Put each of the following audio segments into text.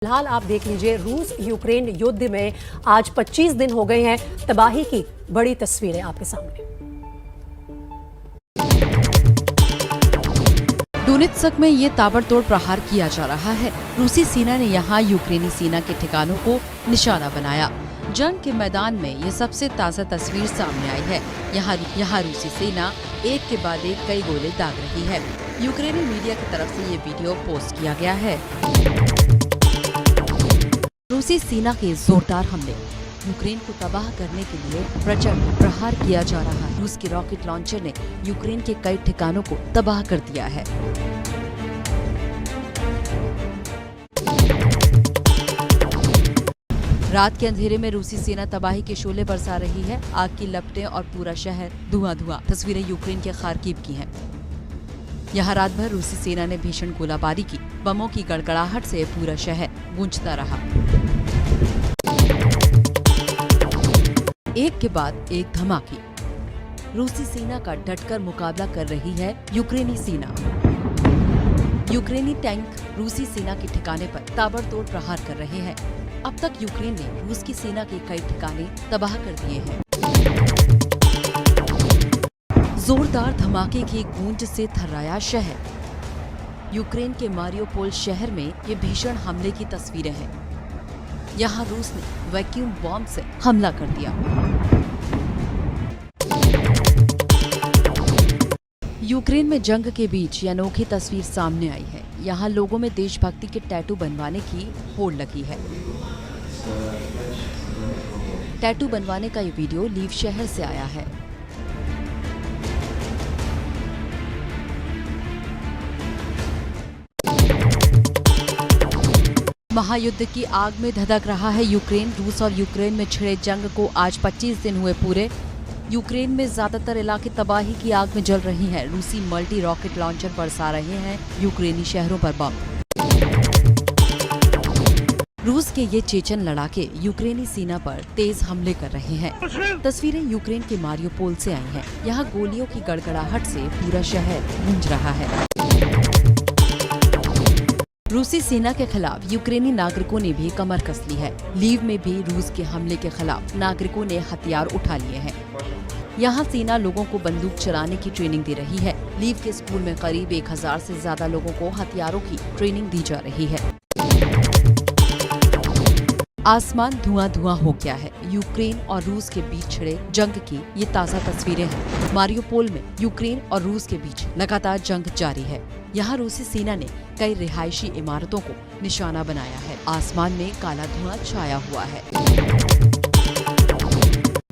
फिलहाल आप देख लीजिए, रूस यूक्रेन युद्ध में आज 25 दिन हो गए हैं। तबाही की बड़ी तस्वीरें आपके सामने। डोनेत्स्क में ये ताबड़तोड़ प्रहार किया जा रहा है। रूसी सेना ने यहाँ यूक्रेनी सेना के ठिकानों को निशाना बनाया। जंग के मैदान में ये सबसे ताज़ा तस्वीर सामने आई है। यहाँ रूसी सेना एक के बाद एक कई गोले दाग रही है। यूक्रेनी मीडिया की तरफ से ये वीडियो पोस्ट किया गया है। रूसी सेना के जोरदार हमले, यूक्रेन को तबाह करने के लिए प्रचंड प्रहार किया जा रहा है। रूस के रॉकेट लॉन्चर ने यूक्रेन के कई ठिकानों को तबाह कर दिया है। रात के अंधेरे में रूसी सेना तबाही के शोले बरसा रही है। आग की लपटें और पूरा शहर धुआं। तस्वीरें यूक्रेन के खार्किव की हैं। यहाँ रात भर रूसी सेना ने भीषण गोलाबारी की। बमों की गड़गड़ाहट से पूरा शहर गूंजता रहा। एक के बाद एक धमाके। रूसी सेना का डटकर मुकाबला कर रही है यूक्रेनी सेना। यूक्रेनी टैंक रूसी सेना के ठिकाने पर ताबड़तोड़ प्रहार कर रहे हैं। अब तक यूक्रेन ने रूस की सेना के कई ठिकाने तबाह कर दिए हैं। जोरदार धमाके की गूंज से थर्राया शहर। यूक्रेन के मारियोपोल शहर में ये भीषण हमले की तस्वीरें हैं। यहाँ रूस ने वैक्यूम बॉम्ब से हमला कर दिया। यूक्रेन में जंग के बीच ये अनोखी तस्वीर सामने आई है। यहाँ लोगों में देशभक्ति के टैटू बनवाने की होड़ लगी है। टैटू बनवाने का ये वीडियो लीव शहर से आया है। महायुद्ध की आग में धधक रहा है यूक्रेन। रूस और यूक्रेन में छिड़े जंग को आज 25 दिन हुए पूरे। यूक्रेन में ज्यादातर इलाके तबाही की आग में जल रही हैं। रूसी मल्टी रॉकेट लॉन्चर बरसा रहे हैं यूक्रेनी शहरों पर बम। रूस के ये चेचन लड़ाके यूक्रेनी सेना पर तेज हमले कर रहे हैं। तस्वीरें यूक्रेन के मारियोपोल से आई हैं। यहाँ गोलियों की गड़गड़ाहट से पूरा शहर गूंज रहा है। रूसी सेना के खिलाफ यूक्रेनी नागरिकों ने भी कमर कस ली है। लीव में भी रूस के हमले के खिलाफ नागरिकों ने हथियार उठा लिए हैं। यहाँ सेना लोगों को बंदूक चलाने की ट्रेनिंग दे रही है। लीव के स्कूल में करीब 1000 से ज्यादा लोगों को हथियारों की ट्रेनिंग दी जा रही है। आसमान धुआं हो गया है। यूक्रेन और रूस के बीच छिड़े जंग की ये ताज़ा तस्वीरें हैं। मारियोपोल में यूक्रेन और रूस के बीच लगातार जंग जारी है। यहाँ रूसी सेना ने कई रिहायशी इमारतों को निशाना बनाया है। आसमान में काला धुआं छाया हुआ है।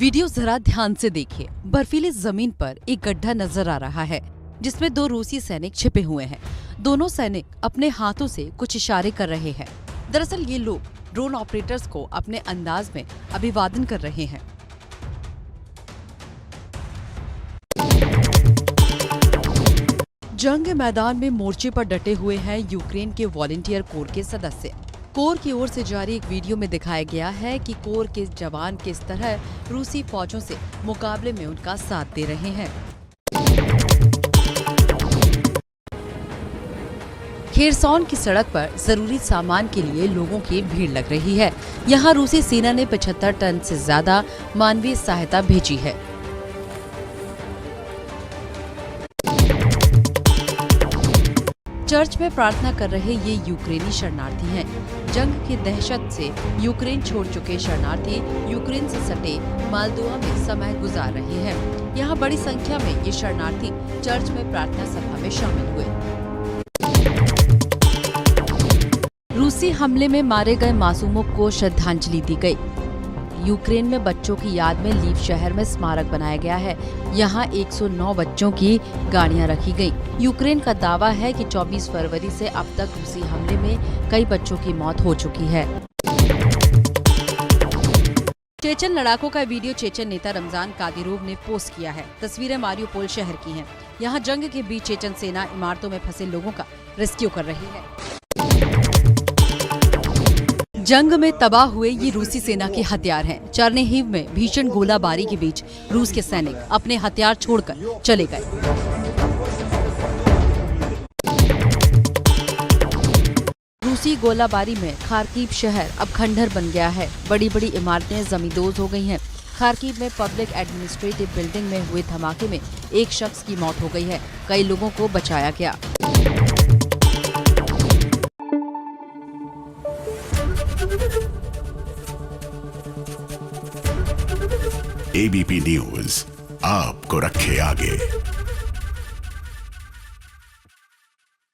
वीडियो जरा ध्यान से देखिए। बर्फीली जमीन पर एक गड्ढा नजर आ रहा है जिसमें 2 रूसी सैनिक छिपे हुए हैं। दोनों सैनिक अपने हाथों से कुछ इशारे कर रहे हैं। दरअसल ये लोग ड्रोन ऑपरेटर्स को अपने अंदाज में अभिवादन कर रहे हैं। जंग के मैदान में मोर्चे पर डटे हुए हैं यूक्रेन के वॉलंटियर कोर के सदस्य। कोर की ओर से जारी एक वीडियो में दिखाया गया है कि कोर के जवान किस तरह रूसी फौजों से मुकाबले में उनका साथ दे रहे हैं। खेरसौन की सड़क पर जरूरी सामान के लिए लोगों की भीड़ लग रही है। यहाँ रूसी सेना ने 75 टन से ज्यादा मानवीय सहायता भेजी है। चर्च में प्रार्थना कर रहे ये यूक्रेनी शरणार्थी हैं। जंग की दहशत से यूक्रेन छोड़ चुके शरणार्थी यूक्रेन से सटे मालदोवा में समय गुजार रहे हैं। यहाँ बड़ी संख्या में ये शरणार्थी चर्च में प्रार्थना सभा में शामिल हुए। रूसी हमले में मारे गए मासूमों को श्रद्धांजलि दी गई। यूक्रेन में बच्चों की याद में लीव शहर में स्मारक बनाया गया है। यहाँ 109 बच्चों की गाड़ियाँ रखी गई। यूक्रेन का दावा है कि 24 फरवरी से अब तक रूसी हमले में कई बच्चों की मौत हो चुकी है। चेचन लड़ाकों का वीडियो चेचन नेता रमजान कादिरोव ने पोस्ट किया है। तस्वीरें मारियोपोल शहर की हैं। यहाँ जंग के बीच चेचन सेना इमारतों में फंसे लोगों का रेस्क्यू कर रही है। जंग में तबाह हुए ये रूसी सेना के हथियार हैं। चर्निहिव में भीषण गोलाबारी के बीच रूस के सैनिक अपने हथियार छोड़कर चले गए। रूसी गोलाबारी में खार्किव शहर अब खंडहर बन गया है। बड़ी बड़ी इमारतें जमींदोज हो गई हैं। खार्किव में पब्लिक एडमिनिस्ट्रेटिव बिल्डिंग में हुए धमाके में एक शख्स की मौत हो गई है। कई लोगों को बचाया गया। एबीपी न्यूज आपको रखे आगे।